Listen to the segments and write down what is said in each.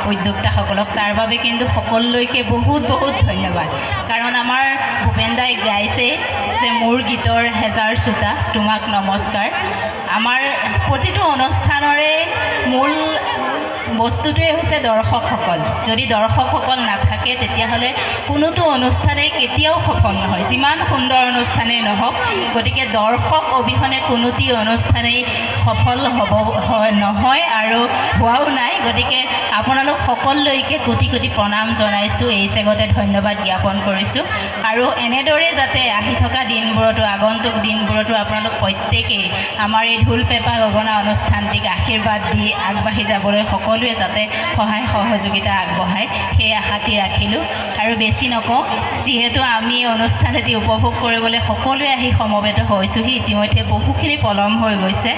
উদ্যোক্তাসকলক তাৰ বাবে কিন্তু সকলোলৈকে বহুত বহুত ধন্যবাদ কাৰণ আমাৰ ভূপেন দাই গাইছে যে মোৰ গীতৰ হেজাৰ শ্ৰোতা তোমাক নমস্কাৰ আমাৰ প্ৰতিটো অনুষ্ঠানৰে মূল বস্তুটোৱে হৈছে দৰ্শকসকল যদি দৰ্শকসকল নাথাকে তেতিয়াহ'লে কোনোটো অনুষ্ঠানেই কেতিয়াও সফল নহয় যিমান সুন্দৰ অনুষ্ঠানেই নহওক গতিকে দৰ্শক অবিহনে কোনোটি অনুষ্ঠানেই সফল নহয় আৰু হোৱাও নাই গতিকে আপোনালোক সকলোলৈকে কোটি কোটি প্ৰণাম জনাইছোঁ এই চেগতে ধন্যবাদ জ্ঞাপন কৰিছোঁ আৰু এনেদৰে যাতে আহি থকা দিনবোৰতো আগন্তুক দিনবোৰতো আপোনালোক প্ৰত্যেকেই আমাৰ এই ঢোল পেঁপা গগনা অনুষ্ঠানটিক আশীৰ্বাদ দি আগবাঢ়ি যাবলৈ সকলোৱে যাতে সহায় সহযোগিতা আগবঢ়ায় সেই আশাটি ৰাখিলোঁ আৰু বেছি নকওঁ যিহেতু আমি অনুষ্ঠান এটি উপভোগ কৰিবলৈ সকলোৱে আহি সমবেত হৈছোঁহি ইতিমধ্যে বহুখিনি পলম হৈ গৈছে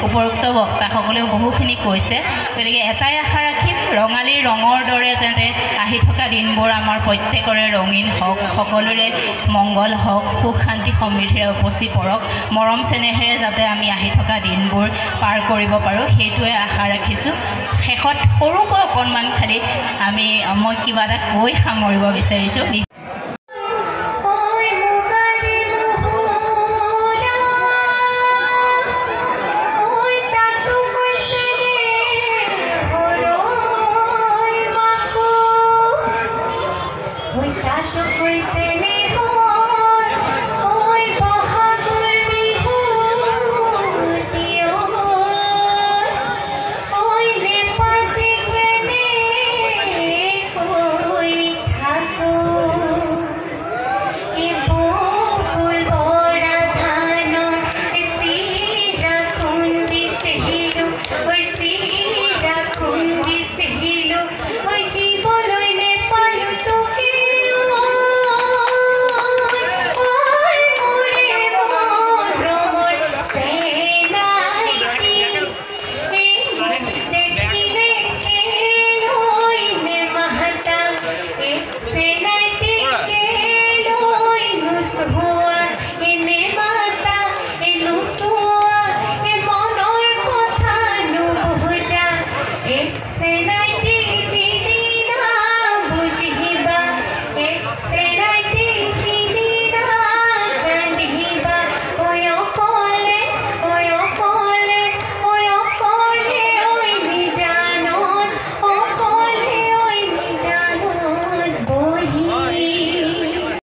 উপৰোক্ত বক্তাসকলেও বহুখিনি কৈছে গতিকে এটাই আশা ৰাখিম ৰঙালীৰ ৰঙৰ দৰে যাতে আহি থকা দিনবোৰ আমাৰ প্ৰত্যেকৰে ৰঙীন হওক সকলোৰে মংগল হওক সুখ শান্তি সমৃদ্ধিৰে উপচি পৰক মৰম চেনেহেৰে যাতে আমি আহি থকা দিনবোৰ পাৰ কৰিব পাৰোঁ সেইটোৱে আশা ৰাখিছোঁ শেষত সৰুকৈ অকণমান খালি মই কিবা এটা কৈ সামৰিব বিচাৰিছোঁ